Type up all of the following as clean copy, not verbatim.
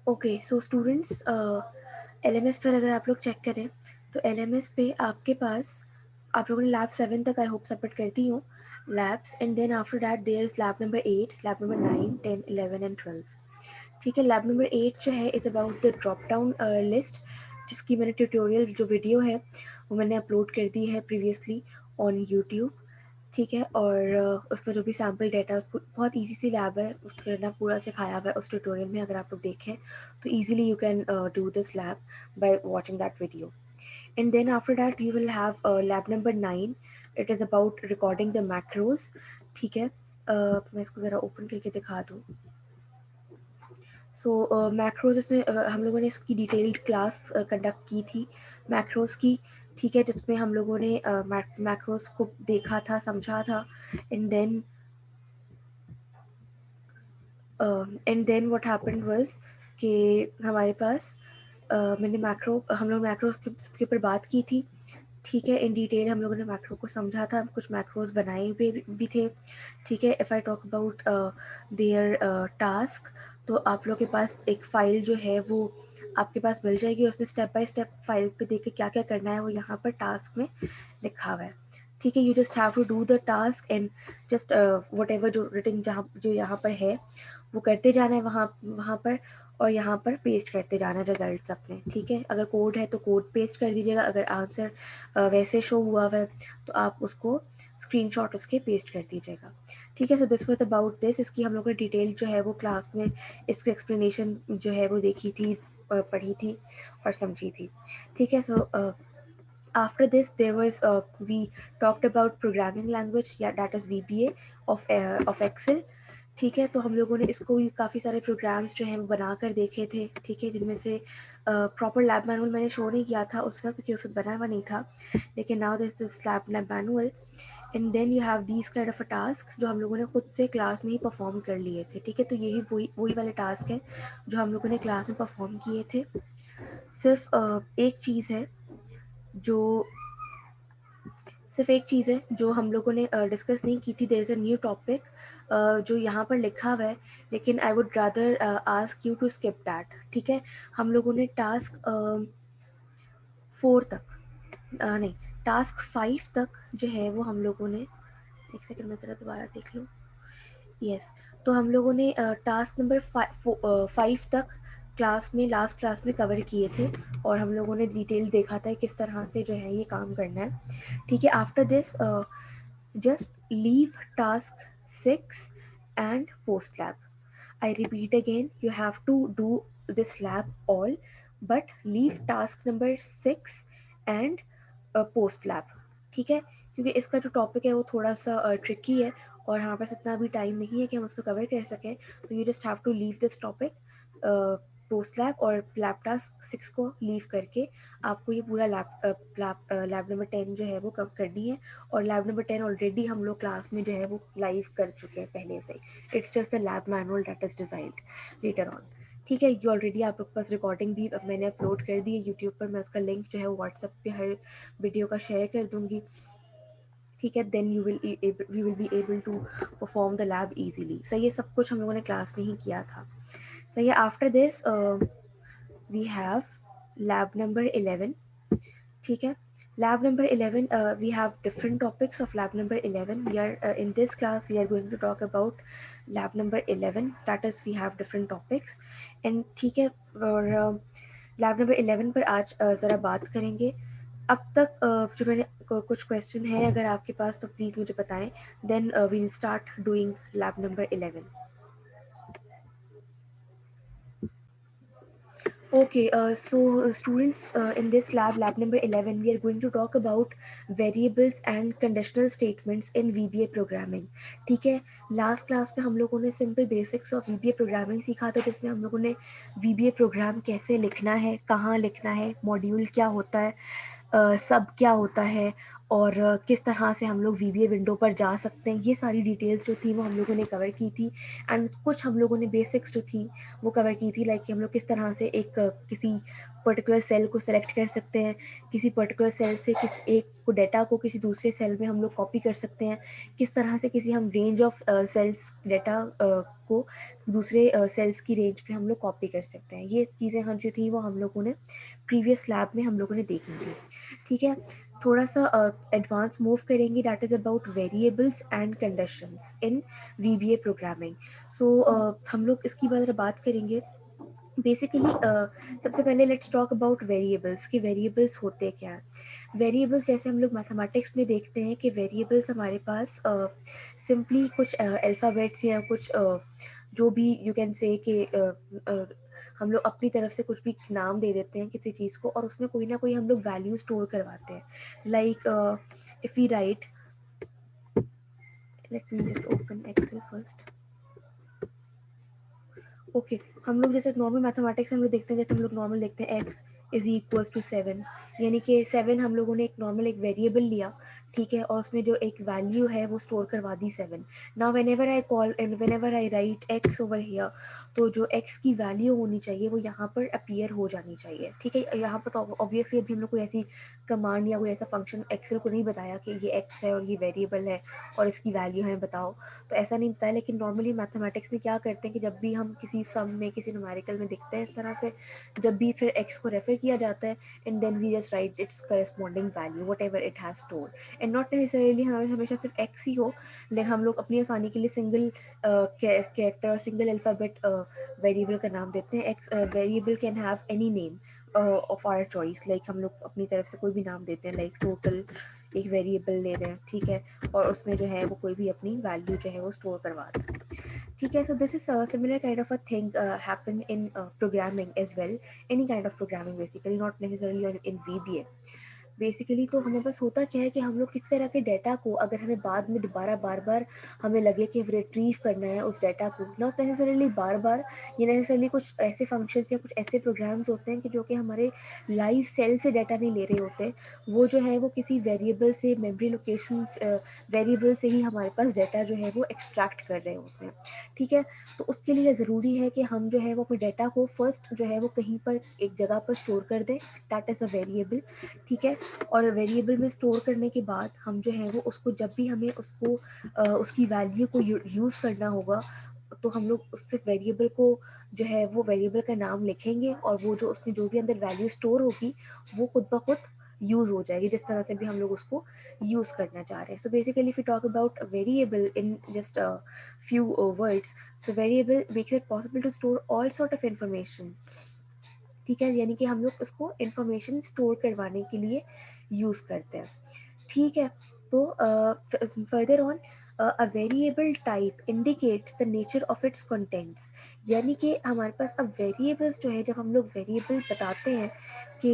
Okay, so students, LMS पर अगर आप लोग चेक करें तो एलएमएस पे आपके पास, आप लोगों ने लैब 7 तक आई होप सबमिट कर दी हो labs, and then after that there is lab number 8, lab number 9, 10, 11 and 12। ठीक है, लैब नंबर 8 जो है is about the drop down list, जिसकी मैंने ट्यूटोरियल जो वीडियो है वो मैंने अपलोड कर दी है प्रीवियसली ऑन यूट्यूब। ठीक है, और उसमें जो भी सैम्पल डाटा है उसको, बहुत ईजी सी लैब है, उसको ना पूरा सिखाया हुआ है उस ट्यूटोरियल में, अगर आप लोग देखें तो easily you can do this lab by watching that video. And then after that you will have lab number 9, it is about recording the macros. ठीक है, मैं इसको ज़रा ओपन करके दिखा दूँ। सो मैक्रोज, इसमें हम लोगों ने इसकी डिटेल्ड क्लास कंडक्ट की थी मैक्रोज की। ठीक है, जिसमें हम लोगों ने मैक्रोज को देखा था, समझा था। And then what happened was कि हमारे पास मैंने हम लोग मैक्रोज के ऊपर बात की थी। ठीक है, इन डिटेल हम लोगों ने मैक्रो को समझा था, कुछ मैक्रोज बनाए हुए भी थे। ठीक है, if I talk about their task, तो आप लोग के पास एक फ़ाइल जो है वो आपके पास मिल जाएगी, उसमें स्टेप बाय स्टेप फाइल पे देख के क्या क्या करना है वो यहाँ पर टास्क में लिखा हुआ है। ठीक है, you just have to do the task and just whatever जो रिटिंग जो यहाँ पर है वो करते जाना है वहाँ वहाँ पर, और यहाँ पर पेस्ट करते जाना है रिजल्ट्स अपने। ठीक है, अगर कोड है तो कोड पेस्ट कर दीजिएगा, अगर आंसर वैसे शो हुआ है तो आप उसको स्क्रीनशॉट उसके पेस्ट कर दीजिएगा। ठीक है, so this was about this. इसकी हम लोग ने डिटेल जो है वो क्लास में इसकी एक्सप्लेनेशन जो है वो देखी थी, पढ़ी थी और समझी थी। ठीक है, सो after this there was we talked about programming language, yeah, that is VBA of Excel। ठीक है, तो हम लोगों ने इसको भी काफ़ी सारे प्रोग्राम्स जो हैं वो बना कर देखे थे। ठीक है, जिनमें से प्रॉपर लैब मैनुअल मैंने शो नहीं किया था उस वक्त क्योंकि उस वक्त बना हुआ नहीं था, लेकिन now this this lab manual. And then you have these kind of a task जो हम लोगों ने खुद से क्लास में ही परफॉर्म कर लिए थे। ठीक है, तो यही वही वही वाले टास्क हैं जो हम लोगों ने क्लास में परफॉर्म किए थे। सिर्फ एक चीज़ है जो सिर्फ एक चीज़ है जो हम लोगों ने डिस्कस नहीं की थी। There is a new topic जो यहाँ पर लिखा हुआ है, लेकिन I would rather ask you to skip that. ठीक है, हम लोगों ने टास्क 4 तक, नहीं, टास्क 5 तक जो है वो हम लोगों ने, एक सेकंड मैं ज़रा दोबारा देख लूँ। यस, तो हम लोगों ने टास्क नंबर 5 तक क्लास में, लास्ट क्लास में कवर किए थे, और हम लोगों ने डिटेल देखा था किस तरह से जो है ये काम करना है। ठीक है, after this just leave task 6 and post lab. I repeat again, you have to do this lab all, but leave task number 6 and post lab। ठीक है, क्योंकि इसका जो टॉपिक है वो थोड़ा सा ट्रिकी है और हमारे पास इतना भी टाइम नहीं है कि हम उसको कवर कर सकें, तो you just have to leave this topic post lab, और लैब टास्क 6 को लीव करके आपको ये पूरा लैब नंबर 10 जो है वो कवर करनी है। और लैब नंबर 10 ऑलरेडी हम लोग क्लास में जो है वो लाइव कर चुके हैं पहले से ही। It's just the lab manual that is designed later on. ठीक है, ये ऑलरेडी आप लोग के पास रिकॉर्डिंग भी अब मैंने अपलोड कर दी है यूट्यूब पर, मैं उसका लिंक जो है व्हाट्सएप पे हर वीडियो का शेयर कर दूंगी। ठीक है, then you will be able to perform the lab easily. सही है, सब कुछ हम लोगों ने क्लास में ही किया था। सही है, after this we have lab number 11। ठीक है, lab number 11, we have different topics of lab number 11. We are in this class we are going to talk about lab number 11, that is we have different topics। and ठीक है, और lab number 11 पर आज ज़रा बात करेंगे। अब तक जो मैंने कुछ क्वेश्चन है अगर आपके पास तो प्लीज़ मुझे बताएं, then we'll start doing lab number 11। Okay, so students, in this lab number 11, we are going to talk about variables and conditional statements in VBA programming। ठीक है, लास्ट क्लास में हम लोगों ने simple basics of VBA programming सीखा था, जिसमें हम लोगों ने VBA प्रोग्राम कैसे लिखना है, कहाँ लिखना है, मॉड्यूल क्या होता है, सब क्या होता है, और किस तरह से हम लोग VBA विंडो पर जा सकते हैं, ये सारी डिटेल्स जो थी वो हम लोगों ने कवर की थी। एंड कुछ हम लोगों ने बेसिक्स जो थी वो कवर की थी, लाइक कि हम लोग किस तरह से एक किसी पर्टिकुलर सेल को सेलेक्ट कर सकते हैं, किसी पर्टिकुलर सेल से किस एक को डाटा को किसी दूसरे सेल में हम लोग कॉपी कर सकते हैं, किस तरह से किसी हम रेंज ऑफ सेल्स डाटा को दूसरे सेल्स की रेंज पे हम लोग कॉपी कर सकते हैं। ये चीज़ें हम जो थी वो हम लोगों ने प्रीवियस लैब में हम लोगों ने देखी थी। ठीक है, थोड़ा सा एडवांस मूव करेंगे, that is about variables and conditions in VBA programming. So हम लोग इसकी बात करेंगे। बेसिकली सबसे पहले लेट्स टॉक अबाउट वेरिएबल्स, कि वेरिएबल्स होते क्या हैं। वेरिएबल्स जैसे हम लोग मैथमेटिक्स में देखते हैं कि वेरिएबल्स हमारे पास सिंपली कुछ अल्फ़ाबेट्स या कुछ जो भी यू कैन से कि हम लोग अपनी तरफ से कुछ भी नाम दे देते हैं किसी चीज़ को, और उसमें कोई ना कोई हम लोग वैल्यू स्टोर करवाते हैं। Like if we write, let me just open Excel first. Okay, हम लोग जैसे नॉर्मल मैथमेटिक्स में हम लोग देखते हैं, जैसे हम लोग नॉर्मल देखते हैं x इज इक्वल्स टू 7, यानी कि 7 हम लोगों ने एक नॉर्मल एक वेरिएबल लिया, ठीक है, और उसमें जो एक वैल्यू है वो स्टोर करवा दी 7। Now whenever I call and whenever I right x over here, तो जो x की वैल्यू होनी चाहिए वो यहाँ पर अपीयर हो जानी चाहिए। ठीक है, यहाँ पर तो ऑब्वियसली अभी हम लोग कोई ऐसी कमांड या कोई ऐसा फंक्शन एक्सेल को नहीं बताया कि ये x है और ये वेरिएबल है और इसकी वैल्यू है बताओ, तो ऐसा नहीं बताया। लेकिन नॉर्मली मैथमेटिक्स में क्या करते हैं कि जब भी हम किसी सम में किसी न्यूमेरिकल में दिखते हैं इस तरह से, जब भी फिर x को रेफर किया जाता है and then we just write its corresponding value whatever it has store, and not necessarily हमारे हमेशा सिर्फ x ही हो, लेकिन हम लोग अपनी आसानी के लिए सिंगल कैरेक्टर और सिंगल अल्फ़ाबेट वेरिएबल का नाम देते हैं। X variable can have any name of our choice, like हम लोग अपनी तरफ से कोई भी नाम देते हैं, लाइक टोटल एक वेरिएबल ले रहे हैं, ठीक है, और उसमें जो है वो कोई भी अपनी वैल्यू जो है वो स्टोर करवा रहा है। ठीक है, so this is similar kind of a thing happen in programming as well, any kind of programming basically, not necessarily in VBA। Basically तो हमें बस होता क्या है कि हम लोग किस तरह के डाटा को अगर हमें बाद में दोबारा बार बार हमें लगे कि रिट्रीव करना है उस डाटा को, नॉट नेसेसरली बार बार, ये नेसेसरली कुछ ऐसे फंक्शंस या कुछ ऐसे प्रोग्राम्स होते हैं कि जो कि हमारे लाइव सेल से डाटा नहीं ले रहे होते, वो जो है वो किसी वेरिएबल से, मेमोरी लोकेशन वेरिएबल से ही हमारे पास डाटा जो है वो एक्सट्रैक्ट कर रहे होते हैं। ठीक है, तो उसके लिए ज़रूरी है कि हम जो है वो अपने डाटा को फर्स्ट जो है वो कहीं पर एक जगह पर स्टोर कर दें, दैट इज़ अ वेरिएबल। ठीक है, और वेरिएबल में स्टोर करने के बाद हम जो है वो उसको जब भी हमें उसको उसकी वैल्यू को यूज़ करना होगा, तो हम लोग उससे वेरिएबल को जो है वो वेरिएबल का नाम लिखेंगे, और वो जो उसमें जो भी अंदर वैल्यू स्टोर होगी वो खुद ब खुद यूज़ हो जाएगी, जिस तरह से भी हम लोग उसको यूज़ करना चाह रहे हैं। सो basically if you talk about variable in just few words, so variable makes it possible to store all sort of information। ठीक है, यानी कि हम लोग उसको इंफॉर्मेशन स्टोर करवाने के लिए यूज़ करते हैं। ठीक है, तो further on, a variable type indicates the nature of its contents, यानी कि हमारे पास अब वेरिएबल्स जो है, जब हम लोग वेरिएबल बताते हैं कि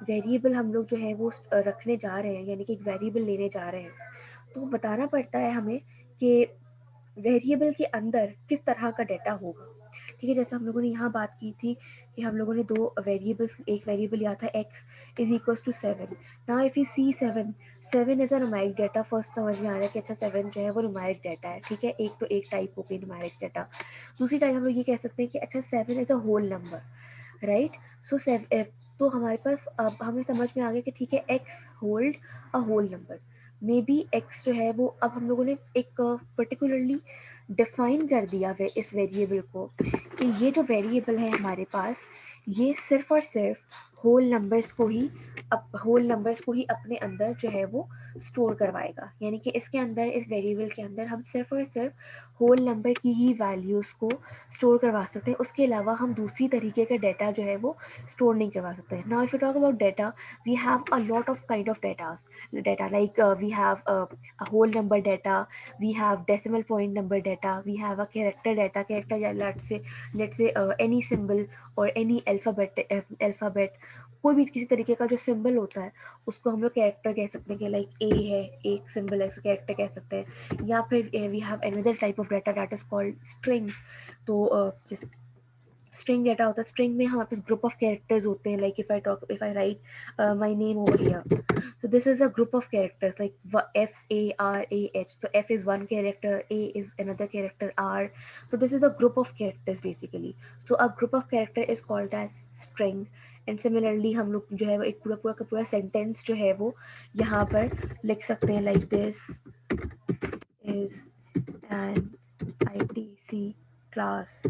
वेरिएबल हम लोग जो है वो रखने जा रहे हैं, यानी कि एक वेरिएबल लेने जा रहे हैं, तो बताना पड़ता है हमें कि वेरिएबल के अंदर किस तरह का डाटा होगा। ठीक है, जैसे हम लोगों ने यहाँ बात की थी कि हम लोगों ने दो वेरिएबल्स, एक वेरिएबल लिया था x is equals to 7। Now if you see 7, 7 is a numeric data. First समझ में आ रहा है कि अच्छा 7 जो है वो न्यूमेरिक डाटा है। ठीक है, एक तो एक टाइप हो गई न्यूमेरिक डाटा। दूसरी टाइप हम लोग ये कह सकते हैं कि अच्छा 7 is a whole number, right. So तो हमारे पास अब हमें समझ में आ गया कि ठीक है, x hold a whole number, may be x जो है वो अब हम लोगों ने एक पर्टिकुलरली डिफाइन कर दिया वे इस वेरिएबल को, कि ये जो वेरिएबल है हमारे पास, ये सिर्फ और सिर्फ होल नंबर्स को ही अपने अंदर जो है वो स्टोर करवाएगा, यानी कि इसके अंदर, इस वेरिएबल के अंदर हम सिर्फ और सिर्फ होल नंबर की ही वैल्यूज़ को स्टोर करवा सकते हैं, उसके अलावा हम दूसरी तरीके का डाटा जो है वो स्टोर नहीं करवा सकते। Now if you talk about data, we have a lot of kind of data like we have a whole number data, we have decimal point number data, we have a character, या let's say any symbol or any alphabet, कोई भी किसी तरीके का जो symbol होता है उसको हम लोग कैरेक्टर कह सकते हैं, कि लाइक ए है, एक सिंबल है, उसको कैरेक्टर कह सकते हैं। या फिर we have another type of data that is called string. तो स्ट्रिंग डेटा होता है, स्ट्रिंग में हमारे पास ग्रुप ऑफ कैरेक्टर्स होते हैं, like if I right my name over here, so this is a group of characters like FARAH, so F is one character, A is another character, R, so this is a group of characters basically, so a group of character is called as string. And similarly हम लोग जो है वो एक पूरा पूरा का पूरा सेंटेंस जो है वो यहाँ पर लिख सकते हैं, like this is an ITC class,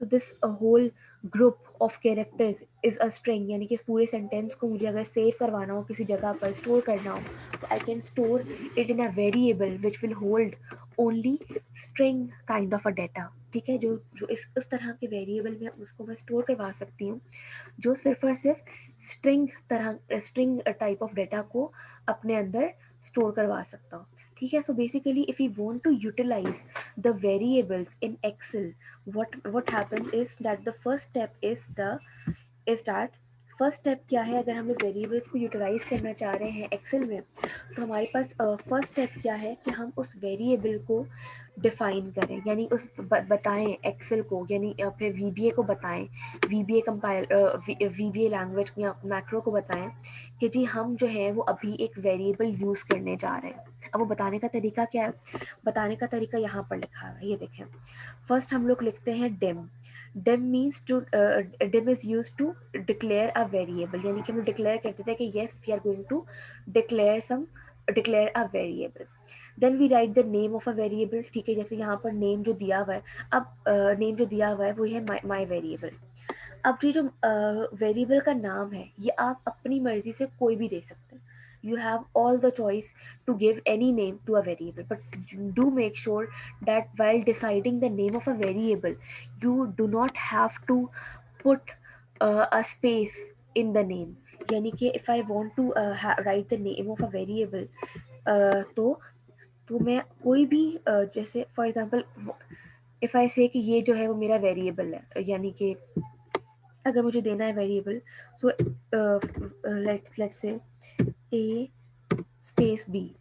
so this whole group of characters is a string, यानी कि इस पूरे सेंटेंस को मुझे अगर सेव करवाना हो, किसी जगह पर स्टोर करना हो, तो I can store it in a variable which will hold only string kind of a data. ठीक है, जो जो इस उस तरह के वेरिएबल में उसको मैं स्टोर करवा सकती हूँ जो सिर्फ और सिर्फ स्ट्रिंग टाइप ऑफ डेटा को अपने अंदर स्टोर करवा सकता हूँ। ठीक है, so basically if you want to utilize the variables in Excel, what happens is that the first step is that first step क्या है, अगर हम लोग वेरिएबल्स को यूटिलाइज करना चाह रहे हैं एक्सेल में, तो हमारे पास फर्स्ट स्टेप क्या है कि हम उस वेरिएबल को डिफाइन करें, यानी उस बताएं एक्सेल को, यानी फिर VBA को बताएं, VBA कंपाइल VBA लैंग्वेज या मैक्रो को बताएं कि जी हम जो है वो अभी एक वेरिएबल यूज़ करने जा रहे हैं। अब वो बताने का तरीका क्या है, बताने का तरीका यहाँ पर लिखा है, ये देखें। फर्स्ट हम लोग लिखते हैं dim, dim is used to declare a variable, यानी कि हम डिक्लेयर करते थे कि yes we are going to declare a variable, then we write the name of a variable। ठीक है, जैसे यहाँ पर नेम जो दिया हुआ है, अब नेम जो दिया हुआ है वो है my variable। अब ये जो वेरिएबल का नाम है ये आप अपनी मर्जी से कोई भी दे सकते हैं, you have all the choice to give any name to a variable, but do make sure that while deciding the name of a variable you do not have to put a space in the name, यानी कि if I want to write the name of a variable तो मैं कोई भी जैसे for example if I से कि ये जो है वो मेरा वेरिएबल है, यानी कि अगर मुझे देना है variable, so let's say A space B,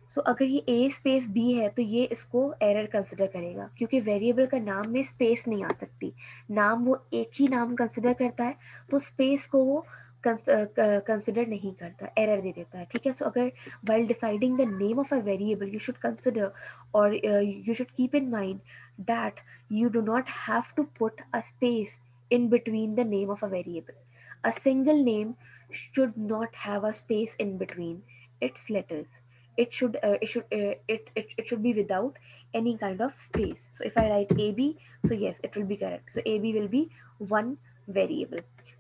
सो अगर ये ए स्पेस बी है तो ये इसको एरर कंसिडर करेगा, क्योंकि वेरिएबल का नाम में स्पेस नहीं आ सकती, नाम वो एक ही नाम कंसिडर करता है, तो स्पेस को वो कंसिडर नहीं करता, एरर दे देता है। ठीक है, सो अगर while deciding the name of a variable you should consider or you should keep in mind that you do not have to put a space in between the name of a variable. A single name should not have a space in between its letters. It should be without any kind of space. So if I write AB, so yes, it will be correct. So AB will be one variable.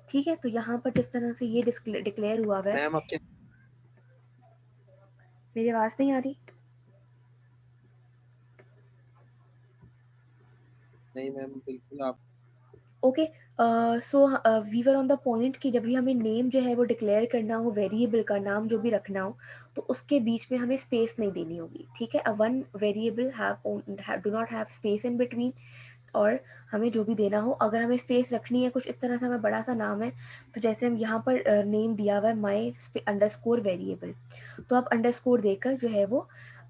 ठीक है, तो यहाँ पर जिस तरह से ये declare हुआ है, मैम आपके मेरी आवाज नहीं आ रही? नहीं मैम बिल्कुल आप okay, so we were on the point कि जब भी हमें नेम जो है वो डिक्लेयर करना हो, वेरिएबल का नाम जो भी रखना हो, तो उसके बीच में हमें स्पेस नहीं देनी होगी। ठीक है, one variable do not have space in between, और हमें जो भी देना हो, अगर हमें स्पेस रखनी है, कुछ इस तरह से हमें बड़ा सा नाम है, तो जैसे हम यहाँ पर नेम दिया हुआ है माई अंडरस्कोर वेरिएबल, तो आप अंडरस्कोर देकर जो है वो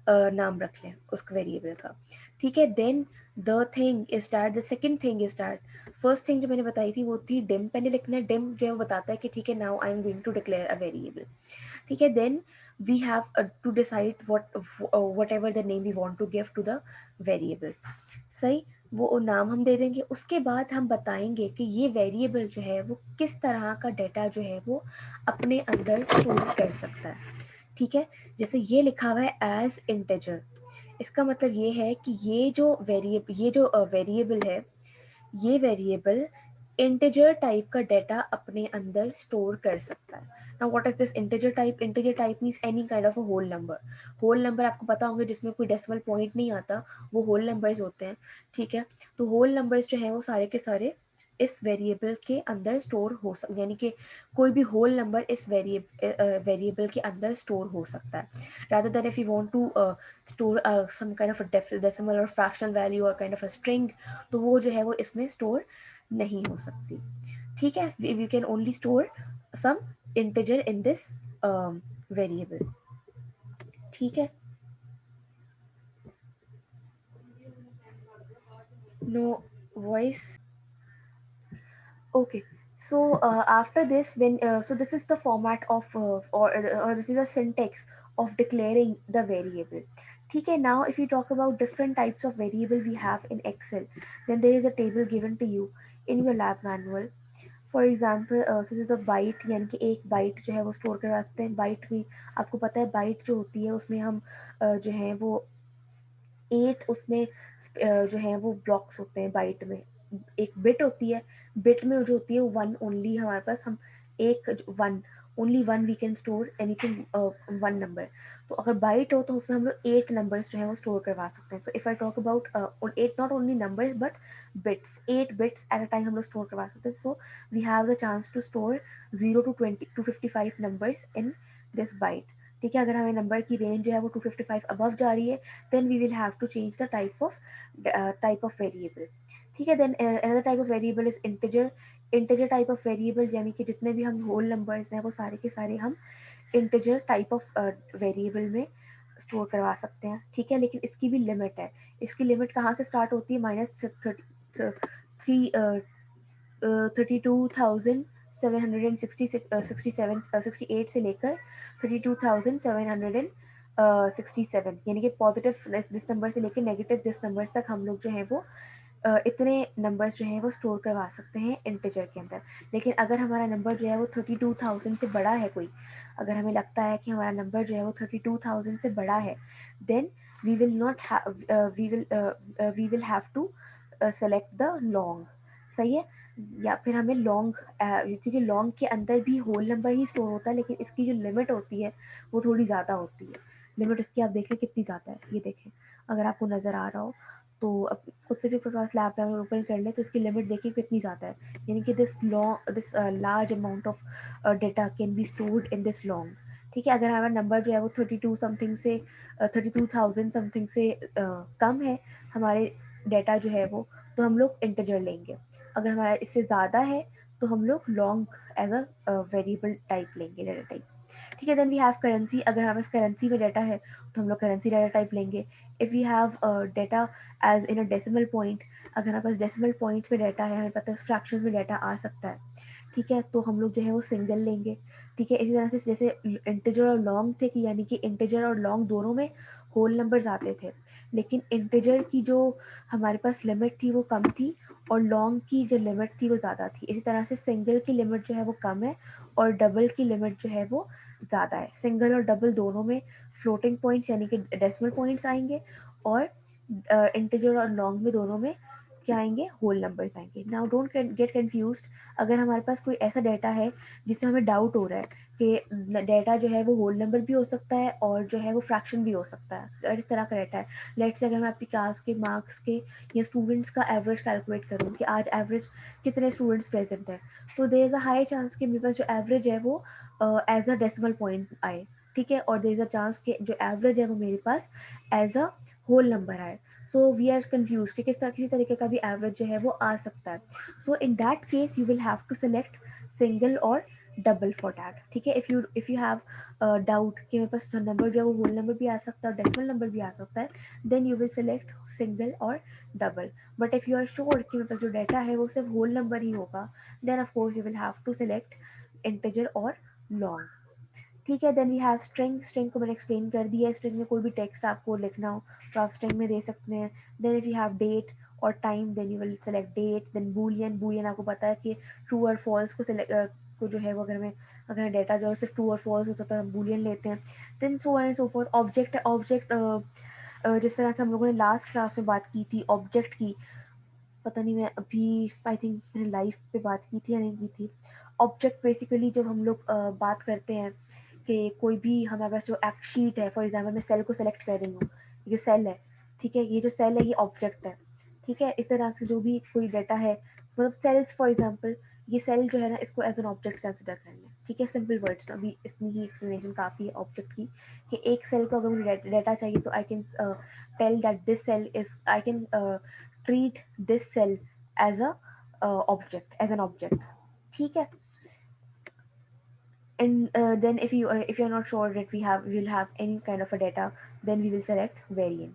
नाम रख लें उस वेरिएबल का। ठीक है, then the thing is that the second thing is that, first thing जो मैंने बताई थी वो थी डिम, पहले लिखना है डिम, जो है वो बताता है कि ठीक है now I am going to declare a variable. ठीक है, then we have to decide whatever the name we want to give to the variable. सही, वो नाम हम दे देंगे, उसके बाद हम बताएंगे कि ये वेरिएबल जो है वो किस तरह का डेटा जो है वो अपने अंदर स्टोर कर सकता है। ठीक है, जैसे ये लिखा हुआ है एज इंटेजर, इसका मतलब ये है कि ये जो वेरिएबल है, ये वेरिएबल इंटीजर टाइप का डेटा अपने अंदर स्टोर कर सकता है। Now what is this integer type? Integer type means any kind of a whole number. Whole number आपको पता होंगे जिसमें कोई डेसिमल पॉइंट नहीं आता, वो होल नंबर्स होते हैं। ठीक है, तो होल नंबर्स जो हैं वो सारे के सारे इस वेरिएबल के अंदर स्टोर हो सकते, यानी कि कोई भी होल नंबर इस वेरिएबल के अंदर स्टोर हो सकता है। rather than if you want to store some kind of a decimal or fractional value or kind of a string, तो वो जो है वो इसमें स्टोर नहीं हो सकती। ठीक है, we can only store some integer in this variable. ठीक है, no voice. Okay. So after this, when so this is the format of or this is a syntax of declaring the variable. Okay. Now, if you talk about different types of variable we have in Excel, then there is a table given to you in your lab manual. For example this is the byte, यानी कि एक bite जो है वो store करवा सकते हैं। Bite में आपको पता है बाइट जो होती है उसमें हम जो है वो 8 उसमें जो है वो ब्लॉक्स होते हैं बाइट में। एक बिट होती है, बिट में जो होती है वो वन ओनली हमारे पास, हम एक one, only one we can store anything, one number. तो अगर बाइट हो तो उसमें हम लोग 8 नंबर्स जो है वो स्टोर करवा सकते हैं। So if I talk about 8 not only numbers but bits, 8 bits at a time हम लोग स्टोर करवा सकते हैं। So we have the chance to store 0 to 20 to 55 numbers in this byte. ठीक है, अगर हमें नंबर की रेंज जो है वो 255 अबव जा रही है, then we will have to change the type of variable। ठीक है, then another type of variable is integer। integer type of variable यानी कि जितने भी हम होल नंबर्स हैं वो सारे के सारे हम integer type of variable में स्टोर करवा सकते हैं। ठीक है, लेकिन इसकी भी लिमिट है। इसकी लिमिट कहाँ से स्टार्ट होती है? -3 32,767 से लेकर 32,767, यानी कि पॉजिटिव दिस नंबर से लेकर नेगेटिव दिस नंबर तक हम लोग जो है वो इतने नंबर्स जो है वो स्टोर करवा सकते हैं इंटीजर के अंदर। लेकिन अगर हमारा नंबर जो है वो 32,000 से बड़ा है कोई, अगर हमें लगता है कि हमारा नंबर जो है वो 32,000 से बड़ा है, then we will not we will have to select the long. सही है, या फिर हमें लॉन्ग, क्योंकि लॉन्ग के अंदर भी होल नंबर ही स्टोर होता है, लेकिन इसकी जो लिमिट होती है वो थोड़ी ज़्यादा होती है। लिमिट इसकी आप देखें कितनी ज़्यादा है, ये देखें अगर आपको नज़र आ रहा हो तो अब खुद से भी प्रकाश लैब में ओपन कर ले तो इसकी लिमिट देखिए कितनी ज़्यादा है। यानी कि this large amount of data can be stored in this long. ठीक है, अगर हमारा नंबर जो है वो 32 समथिंग से 32,000 समथिंग से कम है हमारे डेटा जो है वो, तो हम लोग इंटीजर लेंगे। अगर हमारा इससे ज़्यादा है तो हम लोग long as a variable type लेंगे, डेटा टाइप। ठीक है, देन वी हैव करेंसी। अगर हमारे पास करेंसी में डाटा है तो हम लोग करेंसी डाटा टाइप लेंगे। If we have data as in a decimal point, अगर हमारे पास डेसिमल पॉइंट्स में डाटा है, हमें पता है फ्रैक्शंस में डाटा आ सकता है, ठीक है, तो हम लोग जो है वो सिंगल लेंगे। ठीक है, इसी तरह से जैसे इंटीजर और लॉन्ग थे कि यानी कि इंटीजर और लॉन्ग दोनों में होल नंबर्स आते थे, लेकिन इंटीजर की जो हमारे पास लिमिट थी वो कम थी और लॉन्ग की जो लिमिट थी वो ज़्यादा थी। इसी तरह से सिंगल की लिमिट जो है वो कम है और डबल की लिमिट जो है वो ज़्यादा है। सिंगल और डबल दोनों में फ्लोटिंग पॉइंट्स यानी कि डेसिमल पॉइंट्स आएंगे और इंटीजर और लॉन्ग में दोनों में क्या आएंगे? होल नंबर्स आएंगे। Now don't get confuse. अगर हमारे पास कोई ऐसा डाटा है जिससे हमें डाउट हो रहा है कि डाटा जो है वो होल नंबर भी हो सकता है और जो है वो फ्रैक्शन भी हो सकता है, अगर इस तरह का डाटा है, लेट्स से अगर मैं आपकी क्लास के मार्क्स के या स्टूडेंट्स का एवरेज कैलकुलेट करूँ कि आज एवरेज कितने स्टूडेंट्स प्रेजेंट है, तो there is a high chance कि मेरे पास जो एवरेज है वो एज अ डेसिमल पॉइंट आए। ठीक है, और देर इज़ अ चांस कि जो एवरेज है वो मेरे पास एज अ होल नंबर आए। सो वी आर कन्फ्यूज कि किसी तरीके का भी एवरेज जो है वो आ सकता है। So in that case you will have to select single और डबल फॉर दैट। ठीक है, इफ़ यू हैव डाउट कि मेरे पास नंबर जो है वो होल नंबर भी आ सकता है और डेसिमल नंबर भी आ सकता है, then you will select single और double. But if you are sure कि मेरे पास जो डाटा है वो सिर्फ होल नंबर ही होगा, then of course you will have to select integer और लॉन्ग। ठीक है, then we have string. String को मैंने एक्सप्लेन कर दिया है। स्ट्रिंग में कोई भी टेक्स्ट आपको लिखना हो तो आप स्ट्रिंग में दे सकते हैं। Then if you have date और time, then you will select date. Then boolean, boolean आपको पता है कि ट्रू और फॉल्स को को जो है वो अगर डेटा जो है सिर्फ ट्रू और फॉल्स हो सकता है हम बूलियन लेते हैं। Then so on and so forth. Object है, ऑब्जेक्ट जिस तरह से हम लोगों ने लास्ट क्लास में बात की थी ऑब्जेक्ट की, पता नहीं मैं अभी आई थिंक मैंने लाइव पे बात की थी या नहीं की थी। ऑब्जेक्ट बेसिकली जब हम लोग बात करते हैं कि कोई भी हमारे पास जो एक्ट शीट है, फॉर एग्जांपल मैं सेल को सेलेक्ट कर रही हूँ, ये जो सेल है, ठीक है, ये जो सेल है ये ऑब्जेक्ट है। ठीक है, इस तरह से जो भी कोई डाटा है, मतलब सेल्स फॉर एग्जांपल, ये सेल जो है ना इसको एज एन ऑब्जेक्ट कंसिडर कर लें। ठीक है, सिंपल वर्ड्स में अभी इतनी ही एक्सप्लेनेशन काफ़ी है ऑब्जेक्ट की, कि एक सेल को अगर मुझे डाटा चाहिए तो I can tell that this cell is, I can treat this cell as a object, as an object। ठीक है, and then if you're not sure that we will have any kind of a data, then we will select variant।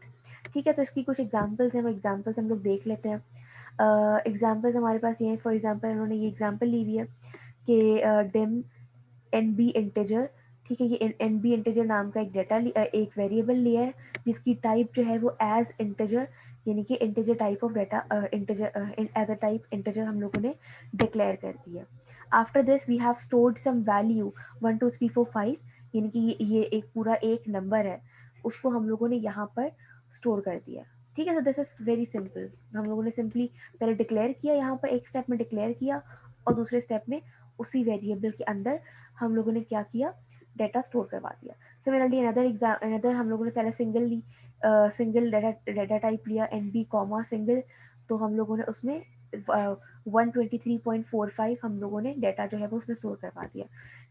ठीक है, तो इसकी कुछ examples हैं, वो examples हम लोग देख लेते हैं। एग्जाम्पल्स हमारे पास ये हैं, फॉर एग्जाम्पल इन्होंने ये एग्जाम्पल ली हुई है कि डिम एन बी इंटीजर, ठीक है, ये एन बी इंटीजर नाम का एक वेरिएबल लिया है जिसकी टाइप जो है वो एज इंटीजर, यानी कि integer type of data, integer as a type integer हम लोगों ने डिक्लेयर कर दिया। After this we have stored some value 1 2 3 4 5, यानी कि ये एक पूरा एक नंबर है, उसको हम लोगों ने यहाँ पर स्टोर कर दिया। ठीक है, so this is very simple. हम लोगों ने सिंपली पहले डिक्लेयर किया, यहाँ पर एक स्टेप में डिक्लेयर किया और दूसरे स्टेप में उसी वेरिएबल के अंदर हम लोगों ने क्या किया, डाटा स्टोर करवा दिया। सिमिलरली अनदर हम लोगों ने पहले सिंगल डाटा टाइप लिया एन बी कॉमा सिंगल, तो हम लोगों ने उसमें 123.45 हम लोगों ने डाटा जो है वो उसमें स्टोर करवा दिया।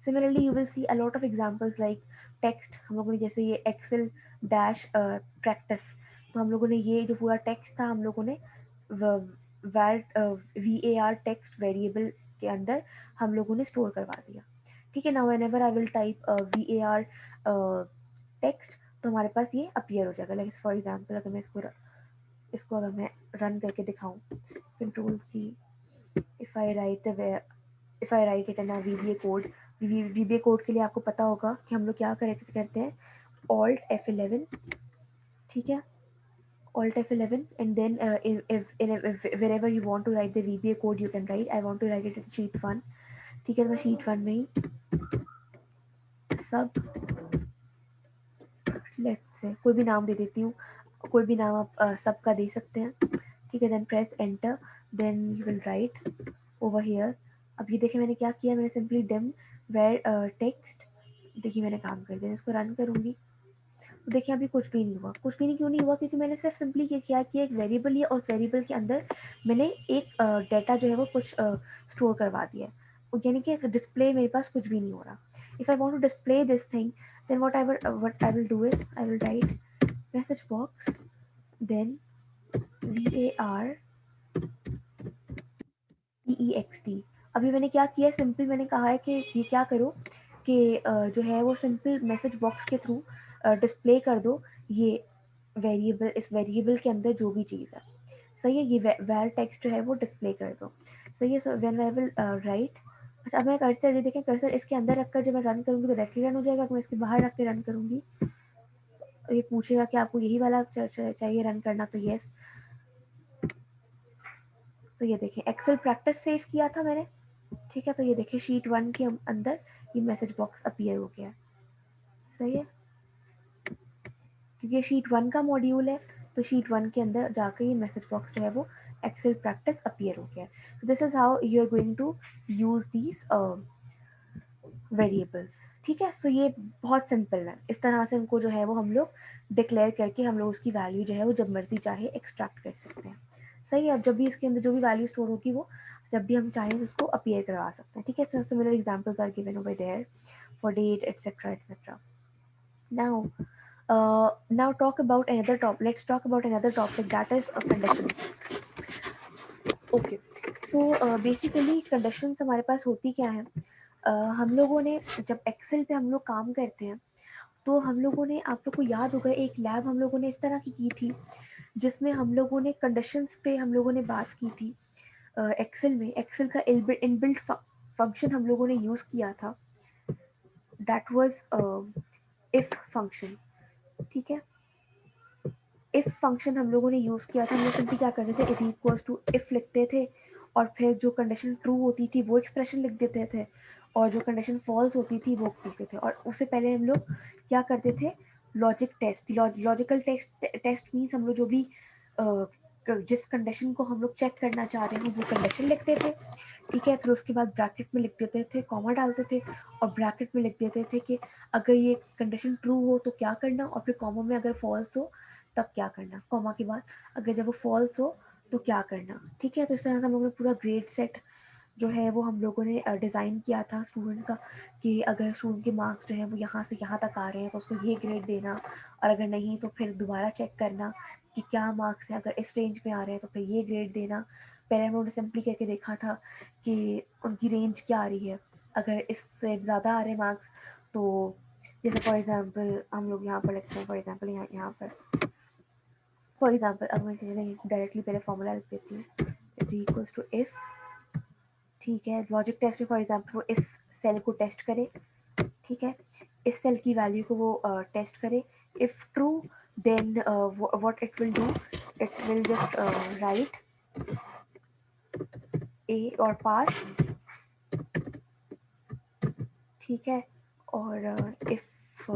Similarly you will see a lot of examples like text, हम लोगों ने जैसे ये एक्सेल डैश प्रैक्टिस, तो हम लोगों ने ये जो पूरा टेक्स्ट था हम लोगों ने V A R text variable के अंदर हम लोगों ने स्टोर करवा दिया। ठीक है, now whenever I will type V A R text, तो हमारे पास ये अपीयर हो जाएगा। लाइक फॉर एग्जांपल अगर मैं इसको अगर मैं रन करके दिखाऊं, control C, if I write if I write it in a VBA code, VBA code के लिए आपको पता होगा कि हम लोग क्या करते हैं, ऑल्ट F11, ठीक है, Alt F11, and then if wherever you want to write the VBA code you can write. I want to write it in sheet 1, ठीक है, तो मैं sheet 1 में ही सब लेट्स से कोई भी नाम दे देती हूँ, कोई भी नाम आप सबका दे सकते हैं। ठीक है, then press enter, then you will write over here. अब ये देखिए मैंने क्या किया, मैंने सिंपली डिम वेयर टेक्स्ट, देखिए मैंने काम कर दिया। इसको रन करूंगी तो देखिए अभी कुछ भी नहीं हुआ। कुछ भी नहीं क्यों नहीं हुआ, क्योंकि मैंने सिर्फ सिंपली क्या किया, एक वेरिएबल लिया और उस वेरिएबल के अंदर मैंने एक डाटा जो है वो कुछ स्टोर करवा दिया है, यानी कि डिस्प्ले मेरे पास कुछ भी नहीं हो रहा। If I want to display this thing, then what I will do is I will write message box, then var text। अभी मैंने क्या किया, सिंपल मैंने कहा है कि ये क्या करो कि जो है वो सिंपल मैसेज बॉक्स के थ्रू डिस्प्ले कर दो ये वेरिएबल, इस वेरिएबल के अंदर जो भी चीज़ है, सही है, ये वेर टेक्स्ट जो है वो डिस्प्ले कर दो, सही है। So when I will write, अच्छा अब मैं कर्सर, ये देखें कर्सर इसके अंदर रखकर जब मैं रन करूंगी तो डायरेक्टली रन हो जाएगा। अगर मैं इसके बाहर रख के रन करूंगी ये पूछेगा कि आपको यही वाला चाहिए रन करना, तो यस। तो ये देखें एक्सेल प्रैक्टिस सेव किया था मैंने, ठीक है, तो ये देखिए शीट 1 के अंदर ये मैसेज बॉक्स अपीयर हो गया, सही है, क्योंकि ये शीट 1 का मॉड्यूल है तो शीट 1 के अंदर जाकर ये मैसेज बॉक्स जो है वो एक्सेल प्रैक्टिस अपीयर हो गया। तो this is how you are going to use these variables. ठीक है, सो ये बहुत सिंपल है, इस तरह से उनको जो है वो हम लोग डिक्लेयर करके हम लोग उसकी वैल्यू जो है वो जब मर्जी चाहे एक्सट्रैक्ट कर सकते हैं, सही है। अब जब भी इसके अंदर जो भी वैल्यू स्टोर होगी वो जब भी हम चाहें उसको अपीयर करवा सकते हैं। ठीक है, so similar examples are given over there for date etcetera etcetera. Now now talk about another top let's talk about another topic, that is conditions। Okay, so basically conditions हमारे पास होती क्या है, हम लोगों ने जब एक्सेल पे हम लोग काम करते हैं तो हम लोगों ने, आप लोग को याद होगा एक लैब हम लोगों ने इस तरह की थी जिसमें हम लोगों ने कंडीशंस पे हम लोगों ने बात की थी। एक्सेल में एक्सेल का इनबिल्ट फंक्शन हम लोगों ने यूज़ किया था, दैट वाज इफ फंक्शन। ठीक है, इफ फंक्शन हम लोगों ने यूज़ किया था, हम लोग सिंपली क्या करते थे, इट इक्वल्स टू इफ लिखते थे और फिर जो कंडीशन ट्रू होती थी वो एक्सप्रेशन लिख देते थे और जो कंडीशन फॉल्स होती थी वो लिखते थे। और उससे पहले हम लोग क्या करते थे, लॉजिकल टेस्ट मीन्स हम लोग जो भी जिस कंडीशन को हम लोग चेक करना चाह रहे हैं वो कंडीशन लिखते थे। ठीक है, फिर उसके बाद ब्रैकेट में लिख देते थे, कॉमा डालते थे और ब्रैकेट में लिख देते थे कि अगर ये कंडीशन ट्रू हो तो क्या करना, और फिर कॉमा में अगर फॉल्स हो तब क्या करना, कॉमा के बाद अगर जब वो फॉल्स हो तो क्या करना। ठीक है, तो इस तरह से हम लोगों ने पूरा ग्रेड सेट जो है वो हम लोगों ने डिज़ाइन किया था स्टूडेंट का, कि अगर स्टूडेंट के मार्क्स जो है वो यहाँ से यहाँ तक आ रहे हैं तो उसको ये ग्रेड देना, और अगर नहीं तो फिर दोबारा चेक करना कि क्या मार्क्स हैं, अगर इस रेंज में आ रहे हैं तो फिर ये ग्रेड देना। पहले हम लोगों ने सिंपली करके देखा था कि उनकी रेंज क्या आ रही है, अगर इससे ज़्यादा आ रहे हैं मार्क्स तो जैसे फॉर एग्जांपल हम लोग यहाँ पर लिखते हैं, फॉर एग्जांपल यहाँ पर फॉर एग्जांपल अब मैं डायरेक्टली पहले फॉर्मूला लिख देती हूँ, इज इक्वल्स टू इफ, ठीक है, लॉजिक टेस्ट में फॉर एग्जाम्पल वो इस सेल को टेस्ट करे, ठीक है, इस सेल की वैल्यू को वो टेस्ट करे, if true then what it will do, it will just write a और पास, ठीक है, और इफ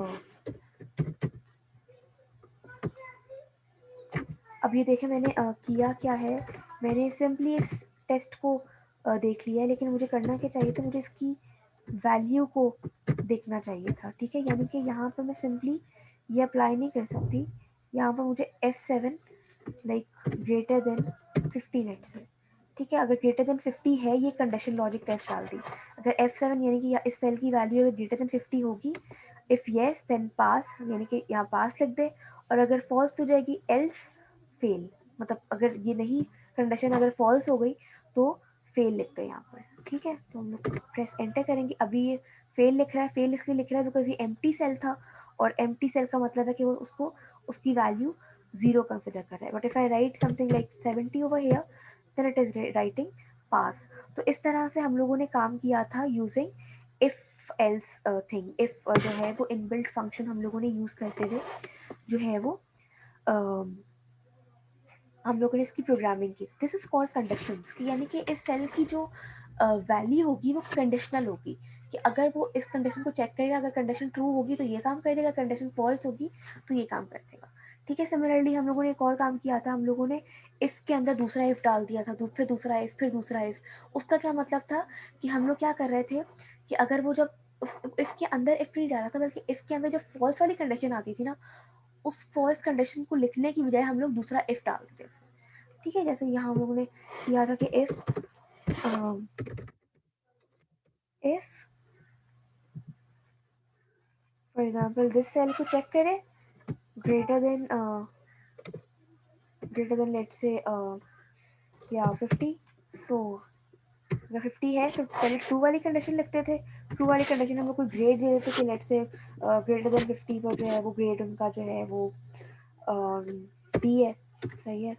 अब ये देखें मैंने किया क्या है, मैंने सिंपली इस टेस्ट को देख लिया है, लेकिन मुझे करना क्या चाहिए था, मुझे इसकी वैल्यू को देखना चाहिए था, ठीक है, यानी कि यहाँ पर मैं सिंपली ये अप्लाई नहीं कर सकती, यहाँ पर मुझे F7 like greater than 15 let's say, ठीक है, अगर ग्रेटर देन 50 है, ये कंडीशन लॉजिक टेस्ट डाल दी, अगर F7 यानी कि इस सेल की वैल्यू अगर ग्रेटर देन 50 होगी, इफ येस देन पास, यानी कि यहाँ पास लिख दे, और अगर फॉल्स हो जाएगी एल्स फेल, मतलब अगर ये नहीं, कंडीशन अगर फॉल्स हो गई तो फेल लिखते हैं यहाँ पर, ठीक है, तो हम लोग प्रेस एंटर करेंगे, अभी ये फेल लिख रहा है, फेल इसलिए लिख रहा है बिकॉज ये एम्प्टी सेल था, और एम्प्टी सेल का मतलब है कि वो उसको उसकी वैल्यू जीरो कंसिडर कर रहा है, but if I write something like 70 over here then it is writing pass. तो इस तरह से हम लोगों ने काम किया था using if else thing, if जो है वो इनबिल्ट फंक्शन हम लोगों ने यूज करते हुए जो है वो हम लोगों ने इसकी प्रोग्रामिंग की, दिस इज कॉल्ड कंडीशंस, कि यानी कि इस सेल की जो वैल्यू होगी वो कंडीशनल होगी, कि अगर वो इस कंडीशन को चेक करेगा, अगर कंडीशन ट्रू होगी तो ये काम कर देगा, कंडीशन फॉल्स होगी तो ये काम कर देगा, ठीक है। सिमिलरली हम लोगों ने एक और काम किया था, हम लोगों ने इफ़ के अंदर दूसरा इफ़ डाल दिया था, फिर दूसरा इफ़, फिर दूसरा इफ़, उसका क्या मतलब था कि हम लोग क्या कर रहे थे कि अगर वो जब इफ़ के अंदर इफ़ नहीं डाला था, बल्कि इफ़ के अंदर जो फॉल्स वाली कंडीशन आती थी ना, उस फॉल्स कंडीशन को लिखने की बजाय हम लोग दूसरा इफ़ डाल देते थे, ठीक है, जैसे यहाँ हम लोगों ने किया था कि if for example this cell को चेक करें ग्रेटर देन लेट्स से या 50, सो अगर 50 है तो पहले ट्रू वाली कंडीशन लिखते थे, ट्रू वाली कंडीशन हम लोग कोई ग्रेड दे देते कि लेट्स से ग्रेटर देन 50 पर जो है वो ग्रेड उनका जो है वो डी है, सही है,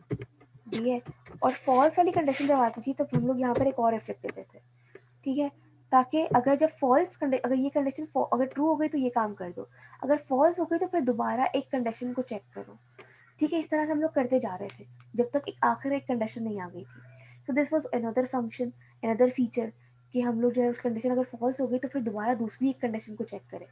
डी है, और फॉल्स वाली कंडीशन जब आती थी तब हम लोग यहाँ पर एक और इफ लिख देते थे, ठीक है, ताकि अगर जब अगर ये कंडीशन अगर ट्रू हो गई तो ये काम कर दो, अगर फॉल्स हो गई तो फिर दोबारा एक कंडीशन को चेक करो, ठीक है, इस तरह से हम लोग करते जा रहे थे जब तक एक आखिर एक कंडीशन नहीं आ गई थी। तो this was another function, another feature, कि हम लोग जो है कंडीशन अगर फॉल्स हो गई तो फिर दोबारा दूसरी एक कंडीशन को चेक करें,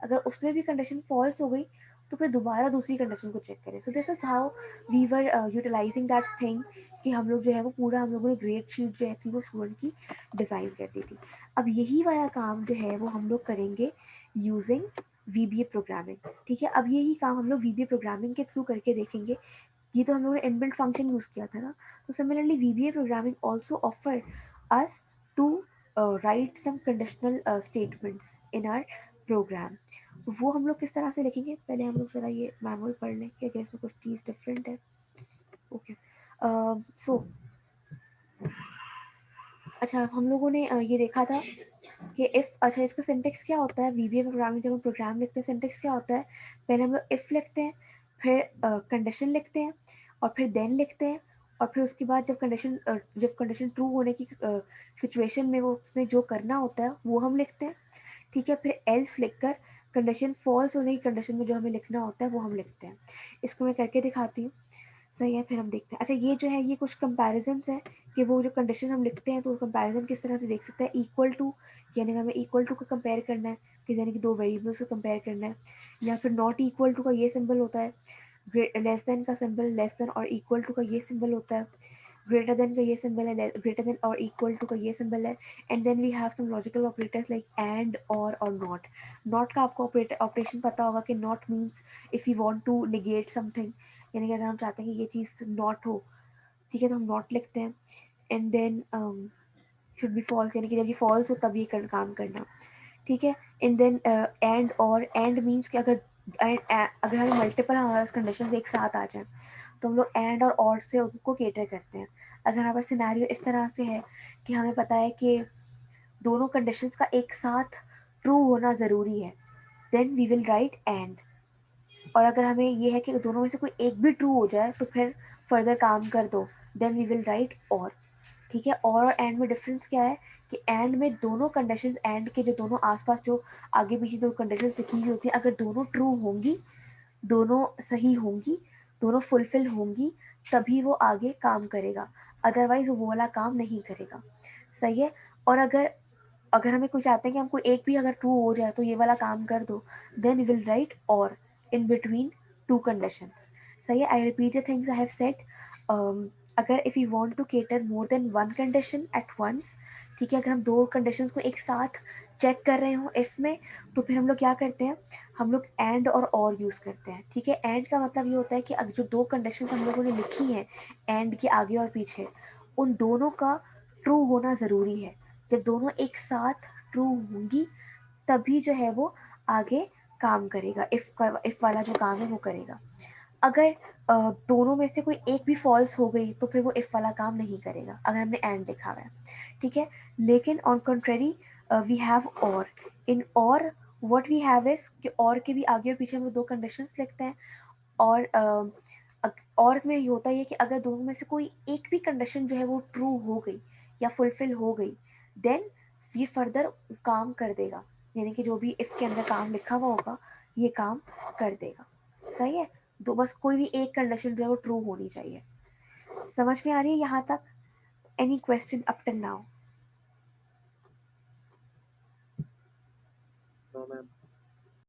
अगर उसमें भी कंडीशन फॉल्स हो गई तो फिर दोबारा दूसरी कंडीशन को चेक करें। So this is how we were utilizing that thing, कि हम लोग जो है वो पूरा हम लोगों ने ग्रेड शीट जो है थी वो स्टूडेंट की डिज़ाइन कर दी थी। अब यही वाला काम जो है वो हम लोग करेंगे यूजिंग VBA प्रोग्रामिंग, ठीक है, अब यही काम हम लोग VBA प्रोग्रामिंग के थ्रू करके देखेंगे। ये तो हम लोगों ने इनबिल्ट फंक्शन यूज़ किया था ना, तो similarly VBA programming also offer us to write some conditional statements in our program. तो वो हम लोग किस तरह से लिखेंगे, पहले हम लोग ज़रा ये मैनुअल पढ़ लें कि अगर इसमें कुछ चीज़ डिफरेंट है। ओके, सो अच्छा हम लोगों ने ये देखा था कि इफ़, अच्छा इसका सिंटेक्स क्या होता है, VBA प्रोग्रामिंग जब हम प्रोग्राम लिखते हैं सिंटेक्स क्या होता है, पहले हम लोग इफ़ लिखते हैं, फिर कंडीशन लिखते हैं, और फिर देन लिखते हैं, और फिर उसके बाद जब कंडीशन ट्रू होने की सिचुएशन में वो उसने जो करना होता है वो हम लिखते हैं, ठीक है, फिर एल्स लिखकर कंडीशन फॉल्स होने की कंडीशन में जो हमें लिखना होता है वो हम लिखते हैं। इसको मैं करके दिखाती हूँ, सही है, फिर हम देखते हैं। अच्छा ये जो है ये कुछ कंपैरिजंस हैं कि वो जो कंडीशन हम लिखते हैं तो कंपैरिजन किस तरह से देख सकते हैं, इक्वल टू यानी कि हमें इक्वल टू का कंपेयर करना है, कि यानी कि दो वेरिएबल्स को कंपेयर करना है, या फिर नॉट इक्वल टू का ये सिंबल होता है, लेस देन का सिंबल, लेस देन और इक्वल टू का ये सिंबल होता है, ग्रेटर देन का ये सिंबल है, ग्रेटर देन और इक्वल टू का ये सिंबल है, and then we have some logical operators like and और नॉट। नॉट का आपको ऑपरेशन पता होगा कि not means if you want to negate something, यानी कि अगर हम चाहते हैं कि ये चीज़ नॉट हो, ठीक है, तो हम नॉट लिखते हैं, and then should be false, यानी कि जब ये फॉल्स हो तब ये काम करना, ठीक है, एंड देन एंड, और एंड मीन्स कि अगर हमें मल्टीपल हमारे कंडीशन एक साथ आ जाए तो हम लोग एंड और से उनको केटर करते हैं। अगर हमारा सिनेरियो इस तरह से है कि हमें पता है कि दोनों कंडीशंस का एक साथ ट्रू होना ज़रूरी है, then we will write and, और अगर हमें ये है कि दोनों में से कोई एक भी ट्रू हो जाए तो फिर फर्दर काम कर दो, देन वी विल राइट और। ठीक है। और एंड में डिफरेंस क्या है कि एंड में दोनों कंडीशंस, एंड के जो दोनों आसपास जो आगे पीछे दो कंडीशंस लिखी हुई होती हैं, अगर दोनों ट्रू होंगी, दोनों सही होंगी, दोनों फुलफिल होंगी, तभी वो आगे काम करेगा, अदरवाइज वो वाला काम नहीं करेगा। सही है। और अगर अगर हमें कोई चाहते हैं कि हमको एक भी अगर ट्रू हो जाए तो ये वाला काम कर दो, देन वी विल राइट और इन बिटवीन टू कंडीशंस। सही है। I repeat the things I have said. अगर if you want to cater more than one condition at once, ठीक है, अगर हम दो कंडीशंस को एक साथ चेक कर रहे हो इफ में, तो फिर हम लोग क्या करते हैं, हम लोग एंड और यूज़ करते हैं। ठीक है। एंड का मतलब ये होता है कि अगर जो दो कंडीशंस हम लोगों ने लिखी हैं एंड के आगे और पीछे, उन दोनों का ट्रू होना ज़रूरी है। जब दोनों एक साथ ट्रू होंगी, तभी जो है वो आगे काम करेगा, इफ वाला जो काम है वो करेगा। अगर दोनों में से कोई एक भी फॉल्स हो गई तो फिर वो इफ वाला काम नहीं करेगा, अगर हमने एंड लिखा हुआ है। ठीक है। लेकिन ऑन कंट्रेरी वी हैव और। इन और व्हाट वी हैव इज कि और के भी आगे और पीछे हम लोग दो कंडीशंस लिखते हैं। और और में ये होता है कि अगर दोनों में से कोई एक भी कंडीशन जो है वो ट्रू हो गई या फुलफिल हो गई, देन ये फर्दर काम कर देगा, यानी कि जो भी इसके अंदर काम लिखा हुआ होगा ये काम कर देगा। सही है। तो बस कोई भी एक कंडीशन जो है वो ट्रू होनी चाहिए। समझ में आ रही है यहाँ तक? Any question up till now? No ma'am.